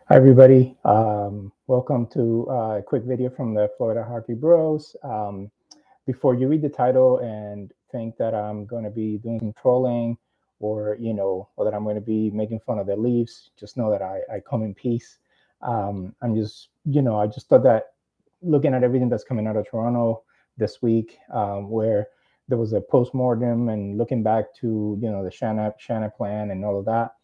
Hi, everybody. Welcome to a quick video from the Florida Hockey Bros. Before you read the title and think that I'm going to be doing some trolling or that I'm going to be making fun of the Leafs, just know that I come in peace. I just thought that looking at everything that's coming out of Toronto this week, where there was a postmortem and looking back to, the Shanna plan and all of that,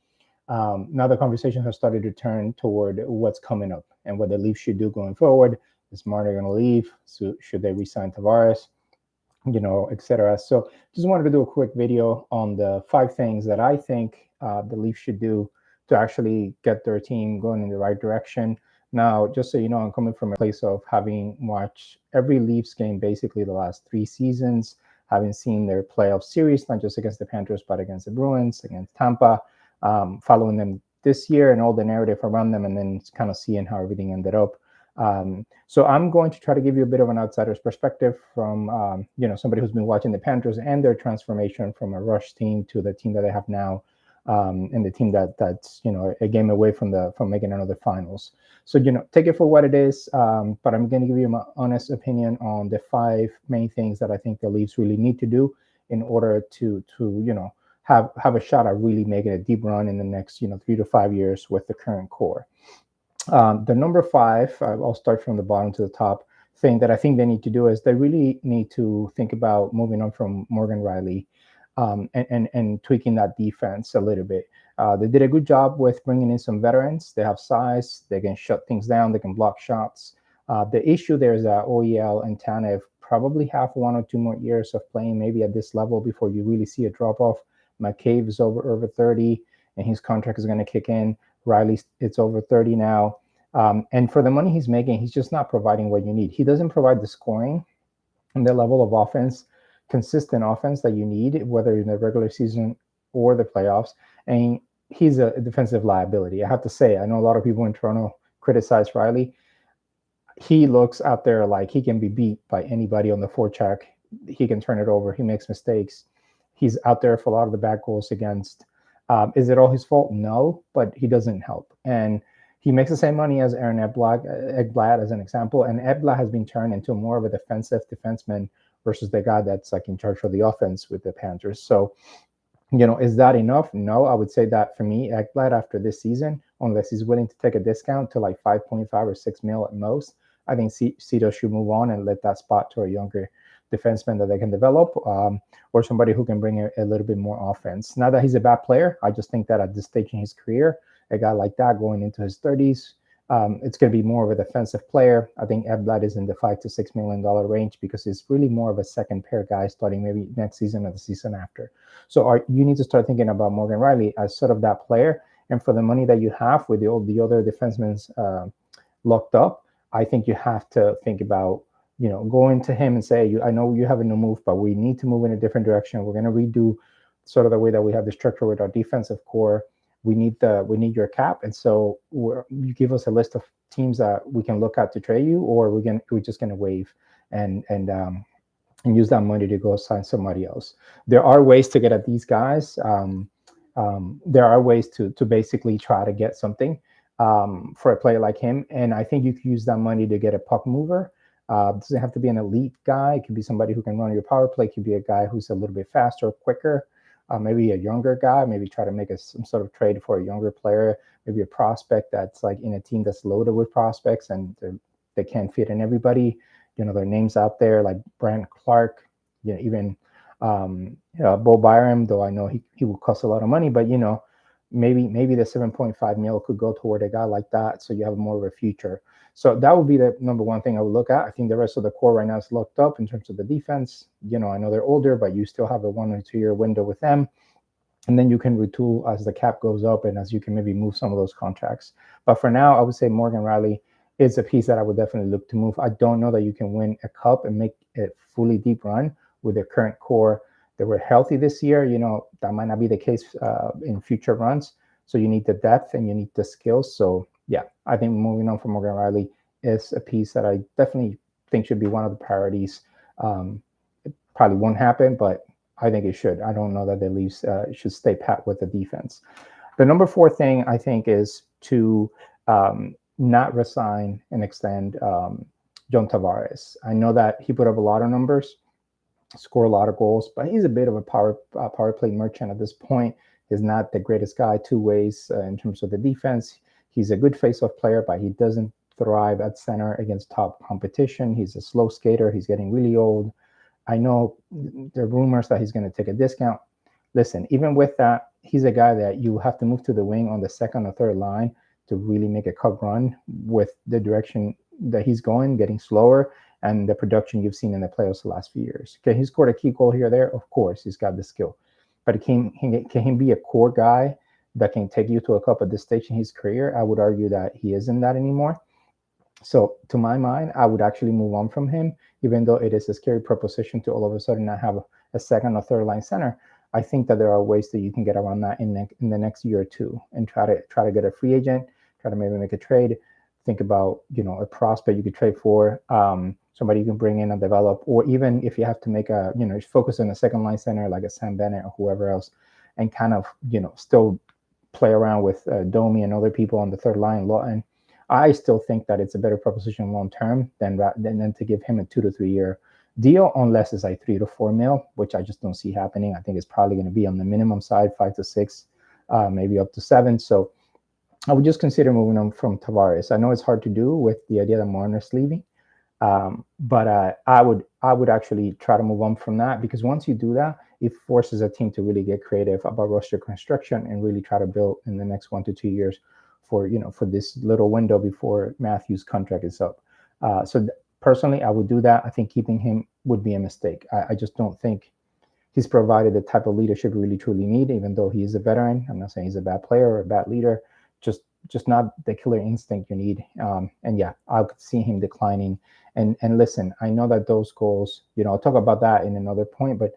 now the conversation has started to turn toward what's coming up and what the Leafs should do going forward. Is Marner going to leave? So should they resign Tavares? etc. So just wanted to do a quick video on the 5 things that I think the Leafs should do to actually get their team going in the right direction. Now, just so you know, I'm coming from a place of having watched every Leafs game basically the last 3 seasons, having seen their playoff series, not just against the Panthers, but against the Bruins, against Tampa, following them this year and all the narrative around them, and then kind of seeing how everything ended up. So I'm going to try to give you a bit of an outsider's perspective from somebody who's been watching the Panthers and their transformation from a rush team to the team that they have now, and the team that's a game away from making another finals. So take it for what it is. But I'm going to give you my honest opinion on the 5 main things that I think the Leafs really need to do in order to have a shot at really making a deep run in the next 3 to 5 years with the current core. The number 5, I'll start from the bottom to the top, thing that I think they need to do is they really need to think about moving on from Morgan Riley, and tweaking that defense a little bit. They did a good job with bringing in some veterans. They have size, they can shut things down, they can block shots. The issue there is that OEL and Tanev probably have 1 or 2 more years of playing maybe at this level before you really see a drop off. McCabe is over 30, and his contract is going to kick in. Riley, it's over 30 now. And for the money he's making, he's just not providing what you need. He doesn't provide the scoring and the level of offense, consistent offense that you need, whether in the regular season or the playoffs. And he's a defensive liability. I have to say, I know a lot of people in Toronto criticize Riley. He looks out there like he can be beat by anybody on the forecheck. He can turn it over. He makes mistakes. He's out there for a lot of the bad goals against. Is it all his fault? No, but he doesn't help. And he makes the same money as Aaron Ekblad as an example. And Ekblad has been turned into more of a defensive defenseman versus the guy that's like in charge of the offense with the Panthers. So, is that enough? No, I would say that for me, Ekblad after this season, unless he's willing to take a discount to like 5.5 or 6 mil at most, I think Cito should move on and let that spot to a younger defenseman that they can develop, or somebody who can bring a little bit more offense. Not that he's a bad player. I just think that at this stage in his career, a guy like that going into his 30s, it's going to be more of a defensive player. I think Ekblad is in the $5 to $6 million range because he's really more of a second pair guy starting maybe next season or the season after. So you need to start thinking about Morgan Riley as sort of that player. And for the money that you have with the other defensemen locked up, I think you have to think about going to him and say, I know you have a new move, but we need to move in a different direction. We're going to redo sort of the way that we have the structure with our defensive core. We need your cap, and so you give us a list of teams that we can look at to trade you, or we're just going to waive and use that money to go sign somebody else. There are ways to get at these guys. There are ways to basically try to get something for a player like him, and I think you could use that money to get a puck mover. Doesn't have to be an elite guy. It could be somebody who can run your power play. It could be a guy who's a little bit faster, quicker. Maybe a younger guy. Maybe try to make some sort of trade for a younger player. Maybe a prospect that's like in a team that's loaded with prospects and they can't fit in everybody. Their names out there like Brant Clark. Even Bo Byram. Though I know he will cost a lot of money, but maybe the 7.5 mil could go toward a guy like that, so you have more of a future. So that would be the number one thing I would look at. I think the rest of the core right now is locked up in terms of the defense. I know they're older, but you still have a 1 or 2 year window with them. And then you can retool as the cap goes up and as you can maybe move some of those contracts. But for now, I would say Morgan Riley is a piece that I would definitely look to move. I don't know that you can win a cup and make a fully deep run with the current core. They were healthy this year. That might not be the case in future runs. So you need the depth and you need the skills. So yeah, I think moving on from Morgan Riley is a piece that I definitely think should be one of the priorities. It probably won't happen, but I think it should. I don't know that the Leafs should stay pat with the defense. The number 4 thing I think is to not resign and extend John Tavares. I know that he put up a lot of numbers, score a lot of goals, but he's a bit of a power play merchant at this point. He's not the greatest guy two ways in terms of the defense. He's a good face-off player, but he doesn't thrive at center against top competition. He's a slow skater. He's getting really old. I know there are rumors that he's going to take a discount. Listen, even with that, he's a guy that you have to move to the wing on the second or third line to really make a cup run with the direction that he's going, getting slower, and the production you've seen in the playoffs the last few years. Okay, he scored a key goal here or there. Of course, he's got the skill. But can he be a core guy that can take you to a cup at this stage in his career? I would argue that he isn't that anymore. So to my mind, I would actually move on from him, even though it is a scary proposition to all of a sudden not have a second or third line center. I think that there are ways that you can get around that in the next year or two and try to get a free agent, try to maybe make a trade. Think about a prospect you could trade for, somebody you can bring in and develop, or even if you have to make focus on a second line center like a Sam Bennett or whoever else, and kind of still play around with Domi and other people on the third line, Lawton. I still think that it's a better proposition long term than to give him a 2 to 3 year deal, unless it's like 3 to 4 mil, which I just don't see happening. I think it's probably going to be on the minimum side, 5 to 6, maybe up to 7. So I would just consider moving on from Tavares. I know it's hard to do with the idea that Marner's leaving, but I would actually try to move on from that, because once you do that, it forces a team to really get creative about roster construction and really try to build in the next 1 to 2 years for this little window before Matthews' contract is up. Personally, I would do that. I think keeping him would be a mistake. I just don't think he's provided the type of leadership we really truly need, even though he is a veteran. I'm not saying he's a bad player or a bad leader, just not the killer instinct you need. And yeah, I could see him declining. And listen, I know that those goals, I'll talk about that in another point, but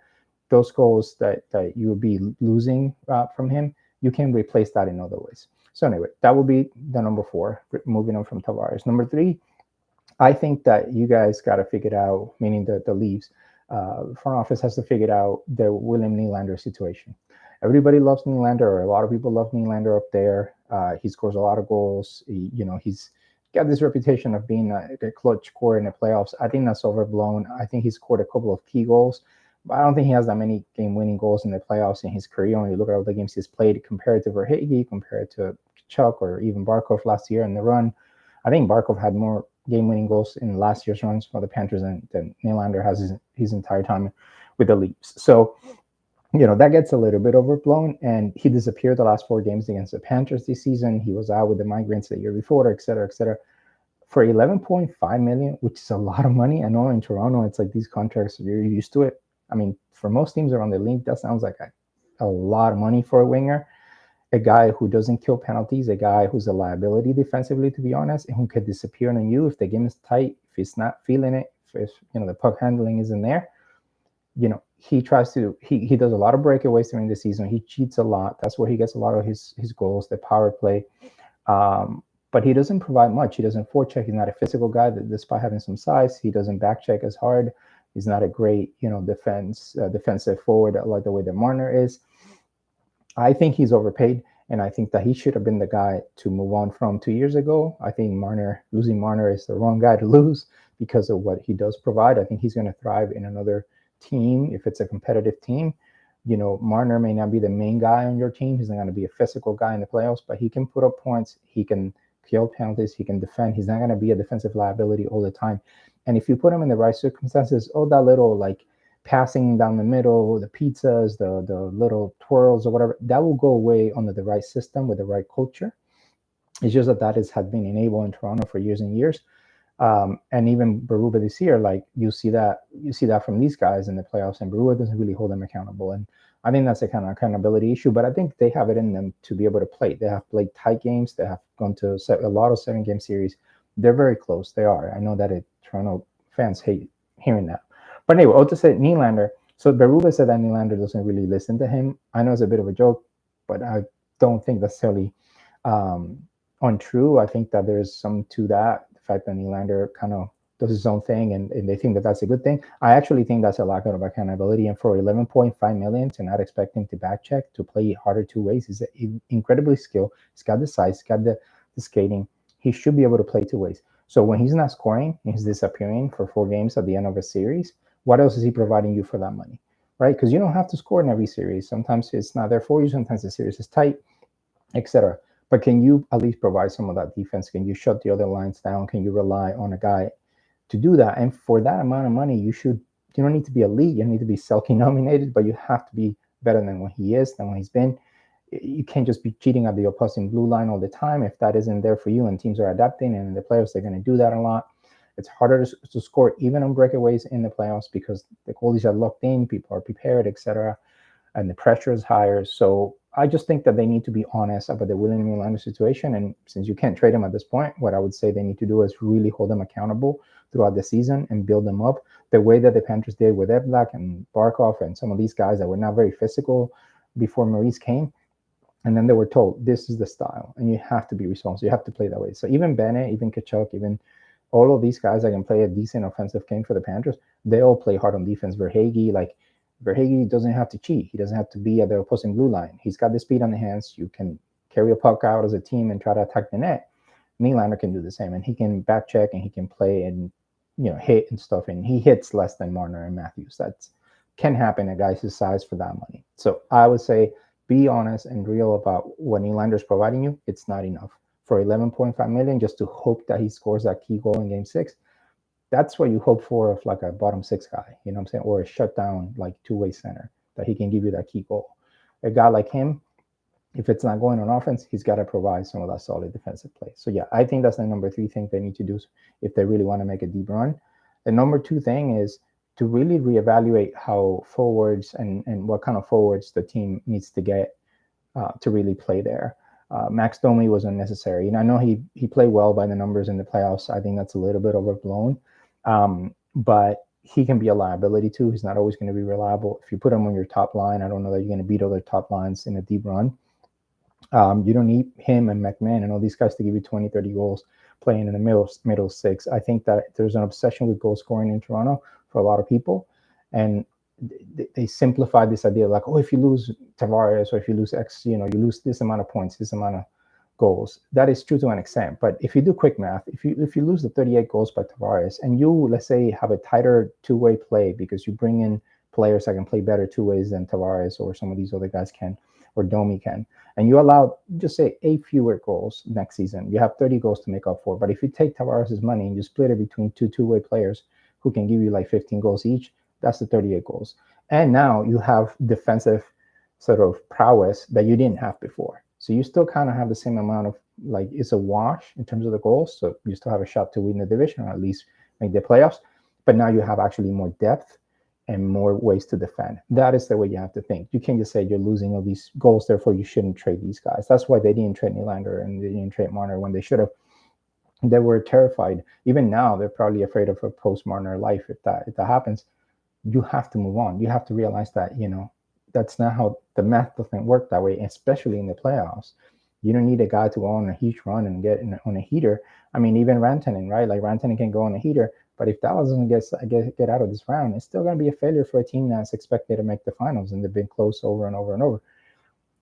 those goals that you would be losing from him, you can replace that in other ways. So anyway, that will be the number 4, moving on from Tavares. Number 3, I think that you guys got to figure it out, meaning the Leafs. Front office has to figure out the William Nylander situation. Everybody loves Nylander, or a lot of people love Nylander up there. He scores a lot of goals. He's got this reputation of being a clutch scorer in the playoffs. I think that's overblown. I think he scored a couple of key goals, but I don't think he has that many game-winning goals in the playoffs in his career. When you look at all the games he's played, compared to Verhaeghe, compared to Chuck, or even Barkov last year in the run, I think Barkov had more game-winning goals in last year's runs for the Panthers than Nylander has his entire time with the Leafs. So, that gets a little bit overblown, and he disappeared the last 4 games against the Panthers this season. He was out with the migraines the year before, et cetera, et cetera. For $11.5 million, which is a lot of money. I know in Toronto, it's like these contracts, you're used to it. I mean, for most teams around the league, that sounds like a lot of money for a winger. A guy who doesn't kill penalties, a guy who's a liability defensively, to be honest, and who could disappear on you if the game is tight, if he's not feeling it, if the puck handling isn't there. He tries to he does a lot of breakaways during the season. He cheats a lot. That's where he gets a lot of his goals, the power play. But he doesn't provide much. He doesn't forecheck. He's not a physical guy. Despite having some size, he doesn't backcheck as hard. He's not a great defensive forward like the way that Marner is. I think he's overpaid, and I think that he should have been the guy to move on from 2 years ago. I think losing Marner is the wrong guy to lose because of what he does provide. I think he's going to thrive in another team if it's a competitive team. Marner may not be the main guy on your team. He's not going to be a physical guy in the playoffs, but he can put up points. He can kill penalties. He can defend. He's not going to be a defensive liability all the time. And if you put him in the right circumstances, that little passing down the middle, the pizzas, the little twirls or whatever, that will go away under the right system with the right culture. It's just that has been enabled in Toronto for years and years. And even Berube this year, you see that from these guys in the playoffs, and Berube doesn't really hold them accountable. And I think that's a kind of accountability issue, but I think they have it in them to be able to play. They have played tight games. They have gone to a lot of 7-game series. They're very close. They are. I know that Toronto fans hate hearing that. But anyway, I'll just say Nylander. So Berube said that Nylander doesn't really listen to him. I know it's a bit of a joke, but I don't think that's necessarily untrue. I think that there's some to that. The fact that Nylander kind of does his own thing, and they think that that's a good thing. I actually think that's a lack of accountability. And for $11.5 million to not expect him to back check, to play harder 2 ways, he's incredibly skilled. He's got the size, he's got the skating. he should be able to play two ways. So when he's not scoring, he's disappearing for 4 games at the end of a series. What else is he providing you for that money, right? Because you don't have to score in every series. Sometimes it's not there for you. Sometimes the series is tight, etc. But can you at least provide some of that defense? Can you shut the other lines down? Can you rely on a guy to do that? And for that amount of money, you don't need to be elite. You don't need to be Selke nominated, but you have to be better than what he is, than what he's been. You can't just be cheating at the opposing blue line all the time if that isn't there for you. And teams are adapting, and the playoffs they're going to do that a lot. It's harder to score even on breakaways in the playoffs because the goalies are locked in, people are prepared, etc., and the pressure is higher. So I just think that they need to be honest about the William Nylander situation. And since you can't trade him at this point, what I would say they need to do is really hold them accountable throughout the season and build them up the way that the Panthers did with Eblak and Barkov and some of these guys that were not very physical before Maurice came. And then they were told, this is the style, and you have to be responsible. You have to play that way. So even Bennett, even Tkachuk, even all of these guys that can play a decent offensive game for the Panthers, they all play hard on defense. Verhaeghe doesn't have to cheat. He doesn't have to be at the opposing blue line. He's got the speed on the hands. You can carry a puck out as a team and try to attack the net. Nylander can do the same, and he can back check and he can play and hit and stuff. And he hits less than Marner and Matthews. That can happen at guys his size for that money. So I would say be honest and real about what Nylander's providing you. It's not enough for 11.5 million just to hope that he scores that key goal in Game 6. That's what you hope for of like a bottom six guy, you know what I'm saying, or a shutdown like two-way center that he can give you that key goal. A guy like him, if it's not going on offense, he's got to provide some of that solid defensive play. So yeah, I think that's the number 3 thing they need to do if they really want to make a deep run. The number 2 thing is to really reevaluate how forwards and what kind of forwards the team needs to get to really play there. Max Domi was unnecessary. And I know he played well by the numbers in the playoffs. I think that's a little bit overblown. But he can be a liability too. He's not always going to be reliable. If you put him on your top line, I don't know that you're going to beat other top lines in a deep run. You don't need him and McMahon and all these guys to give you 20, 30 goals playing in the middle six. I think that there's an obsession with goal scoring in Toronto for a lot of people. And they simplified this idea like, oh, if you lose Tavares or if you lose X, you lose this amount of points, this amount of goals. That is true to an extent. But if you do quick math, if you lose the 38 goals by Tavares and you, let's say, have a tighter two-way play because you bring in players that can play better two ways than Tavares or some of these other guys can, or Domi can, and you allow, just say, 8 fewer goals next season, you have 30 goals to make up for. But if you take Tavares' money and you split it between two-way players who can give you like 15 goals each, that's the 38 goals. And now you have defensive sort of prowess that you didn't have before. So you still kind of have the same amount of, like, it's a wash in terms of the goals. So you still have a shot to win the division or at least make the playoffs. But now you have actually more depth and more ways to defend. That is the way you have to think. You can't just say you're losing all these goals, therefore you shouldn't trade these guys. That's why they didn't trade Nylander and they didn't trade Marner when they should have. They were terrified. Even now, they're probably afraid of a post-Marner life if that happens. You have to move on. You have to realize that, that's not how the math doesn't work that way, especially in the playoffs. You don't need a guy to go on a huge run and get on a heater. I mean, even Rantanen, right? Like Rantanen can go on a heater, but if Dallas doesn't get out of this round, it's still going to be a failure for a team that's expected to make the finals, and they've been close over and over and over.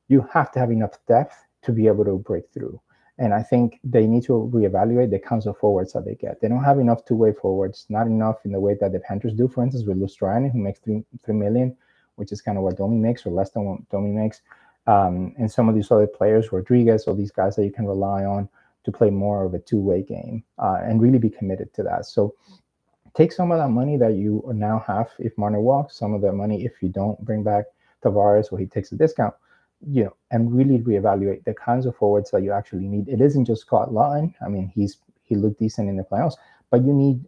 You have to have enough depth to be able to break through. And I think they need to reevaluate the kinds of forwards that they get. They don't have enough two-way forwards, not enough in the way that the Panthers do, for instance, with Lustrani, who makes $3 million, which is kind of what Domi makes, or less than what Domi makes. And some of these other players, Rodriguez, or these guys that you can rely on to play more of a two-way game and really be committed to that. So take some of that money that you now have if Marner walks, some of that money if you don't bring back Tavares or he takes a discount, and really reevaluate the kinds of forwards that you actually need. It isn't just Scott Laughton. I mean, he looked decent in the playoffs, but you need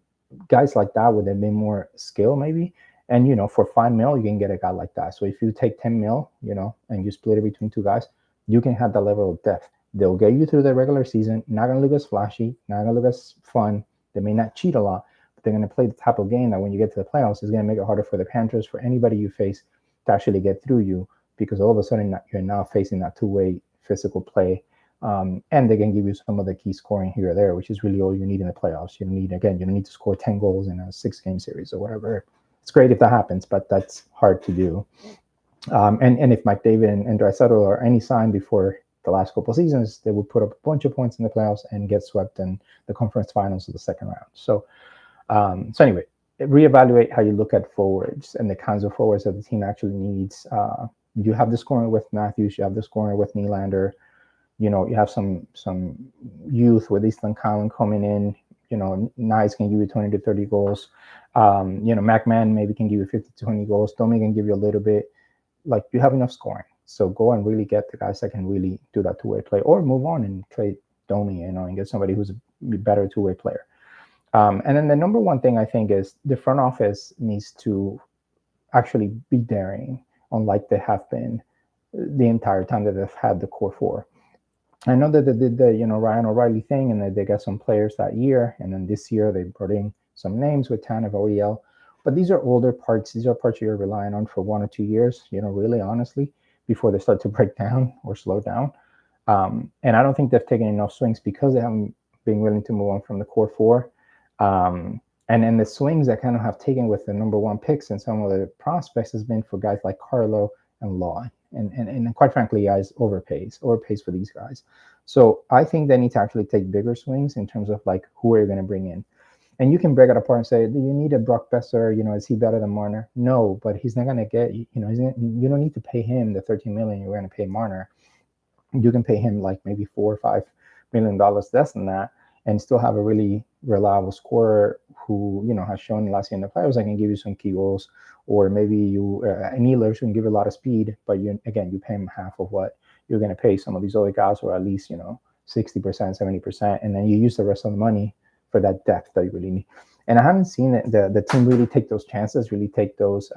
guys like that with a bit more skill maybe. And, for $5 million, you can get a guy like that. So if you take $10 million, and you split it between two guys, you can have that level of depth. They'll get you through the regular season, not going to look as flashy, not going to look as fun. They may not cheat a lot, but they're going to play the type of game that when you get to the playoffs, is going to make it harder for the Panthers, for anybody you face to actually get through you, because all of a sudden you're now facing that two-way physical play. And they can give you some of the key scoring here or there, which is really all you need in the playoffs. You don't need to score 10 goals in a 6-game series or whatever. It's great if that happens, but that's hard to do. And if McDavid and Draisaitl are any sign before the last couple of seasons, they would put up a bunch of points in the playoffs and get swept in the conference finals of the second round. So anyway, reevaluate how you look at forwards and the kinds of forwards that the team actually needs. You have the scoring with Matthews, you have the scoring with Nylander. You have some youth with Easton Cowan coming in. Nice can give you 20 to 30 goals. McMahon maybe can give you 50 to 20 goals. Domi can give you a little bit. Like, you have enough scoring. So go and really get the guys that can really do that two-way play, or move on and trade Domi, and get somebody who's a better two-way player. And then the number one thing I think is the front office needs to actually be daring, unlike they have been the entire time that they've had the core four. I know that they did the Ryan O'Reilly thing, and that they got some players that year, and then this year they brought in some names with Tanev, OEL. But these are older parts. These are parts you're relying on for 1 or 2 years, really honestly, before they start to break down or slow down. And I don't think they've taken enough swings because they haven't been willing to move on from the core four. And then the swings that kind of have taken with the number one picks and some of the prospects has been for guys like Carlo and Law. And quite frankly, guys, overpays for these guys. So I think they need to actually take bigger swings in terms of like, who are you going to bring in? And you can break it apart and say, do you need a Brock Besser? Is he better than Marner? No, but he's not going to get, you don't need to pay him the $13 million you're going to pay Marner. You can pay him like maybe $4 or $5 million less than that, and still have a really reliable scorer who, has shown last year in the playoffs, I can give you some key goals, or maybe Nealers can give you a lot of speed, but you pay him half of what you're going to pay some of these other guys, or at least, 60%, 70%, and then you use the rest of the money for that depth that you really need. And I haven't seen the team really take those chances, really take those,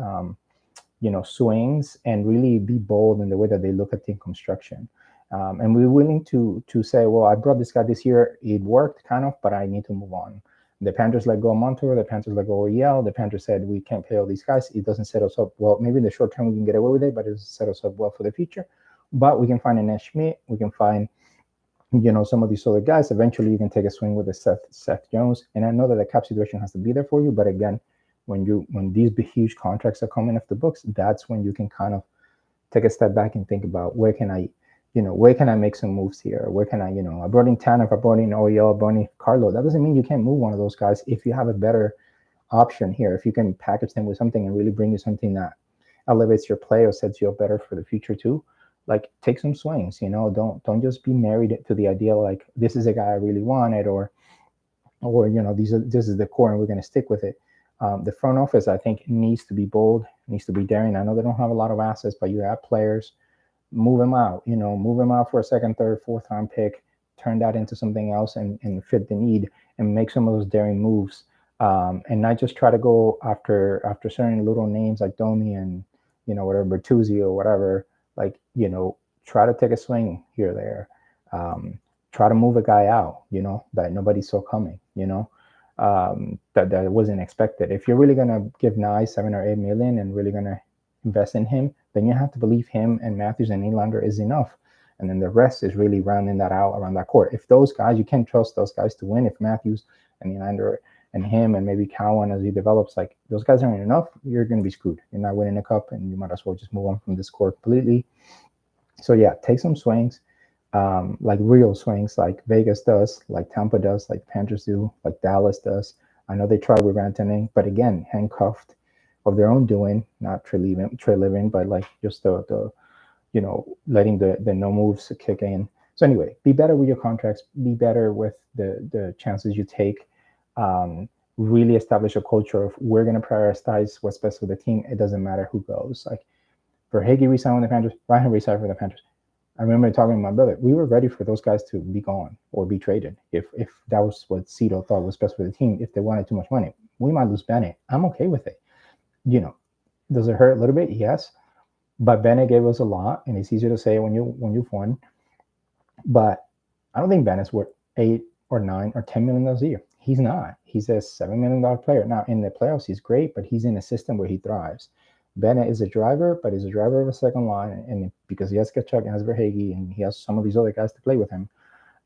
swings, and really be bold in the way that they look at team construction. And we're willing to say, well, I brought this guy this year. It worked kind of, but I need to move on. The Panthers let go of Montour. The Panthers let go of OEL. The Panthers said, we can't pay all these guys. It doesn't set us up well. Maybe in the short term we can get away with it, but it doesn't set us up well for the future. But we can find a Ned Schmidt. We can find, some of these other guys. Eventually you can take a swing with the Seth Jones. And I know that the cap situation has to be there for you. But again, when these big, huge contracts are coming off the books, that's when you can kind of take a step back and think about, where can I make some moves here? Where can I brought in Tanev, I brought in OEL, I brought in Carlo. That doesn't mean you can't move one of those guys if you have a better option here. If you can package them with something and really bring you something that elevates your play or sets you up better for the future too, like, take some swings. Don't just be married to the idea like, this is a guy I really wanted, or this is the core and we're going to stick with it. The front office, I think, needs to be bold, needs to be daring. I know they don't have a lot of assets, but you have players. Move him out, move him out for a second, third, fourth round pick, turn that into something else and fit the need, and make some of those daring moves. And not just try to go after certain little names like Domi and, whatever, Bertuzzi or whatever, like, try to take a swing here or there. Try to move a guy out, that nobody saw coming, that wasn't expected. If you're really going to give Nye $7 or $8 million and really going to invest in him, then you have to believe him and Matthews and Nylander is enough. And then the rest is really rounding that out around that court. If those guys, you can't trust those guys to win. If Matthews and Nylander and him and maybe Cowan as he develops, like, those guys aren't enough, you're going to be screwed. You're not winning a cup, and you might as well just move on from this court completely. So yeah, take some swings, like real swings, like Vegas does, like Tampa does, like Panthers do, like Dallas does. I know they tried with Rantanen, but again, handcuffed of their own doing, not Treliving, but like just the letting the no moves kick in. So anyway, be better with your contracts, be better with the chances you take. Really establish a culture of, we're going to prioritize what's best for the team. It doesn't matter who goes. Like, Verhaeghe resigned with the Panthers, Ryan resigned for the Panthers. I remember talking to my brother. We were ready for those guys to be gone or be traded if that was what Cito thought was best for the team. If they wanted too much money, we might lose Bennett. I'm okay with it. Does it hurt a little bit? Yes, but Bennett gave us a lot, and it's easier to say when you've won. But I don't think Bennett's worth $8 or $9 or $10 million a year. He's not. He's a $7 million player. Now in the playoffs, he's great, but he's in a system where he thrives. Bennett is a driver, but he's a driver of a second line, and because he has Tkachuk and has Verhaeghe, and he has some of these other guys to play with him.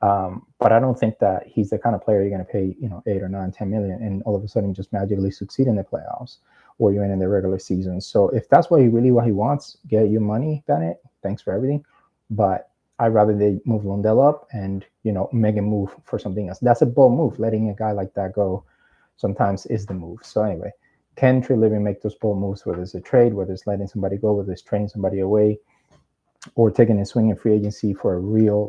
But I don't think that he's the kind of player you're going to pay, $8 or $9, $10 million, and all of a sudden just magically succeed in the playoffs or even in the regular season. So if that's what he wants, get your money, Bennett. Thanks for everything. But I'd rather they move Lundell up and, make a move for something else. That's a bold move. Letting a guy like that go sometimes is the move. So anyway, can Treliving make those bold moves, whether it's a trade, whether it's letting somebody go, whether it's trading somebody away, or taking a swing in free agency for a real,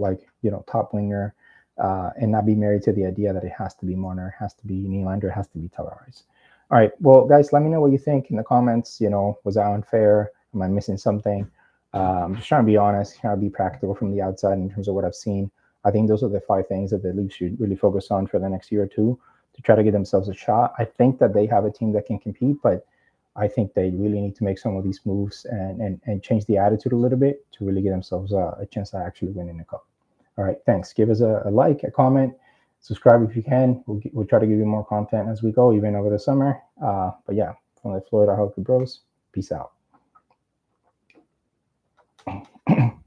top winger, and not be married to the idea that it has to be Marner, has to be Nylander, has to be Tavares. All right, well, guys, let me know what you think in the comments. Was that unfair? Am I missing something? I'm just trying to be honest, trying to be practical from the outside in terms of what I've seen. I think those are the 5 things that the league should really focus on for the next year or two to try to get themselves a shot. I think that they have a team that can compete, but I think they really need to make some of these moves and change the attitude a little bit to really get themselves a chance to actually win in the cup. All right, thanks. Give us a like, a comment, subscribe if you can. We'll try to give you more content as we go, even over the summer. But yeah, from the Florida Hockey Bros, peace out.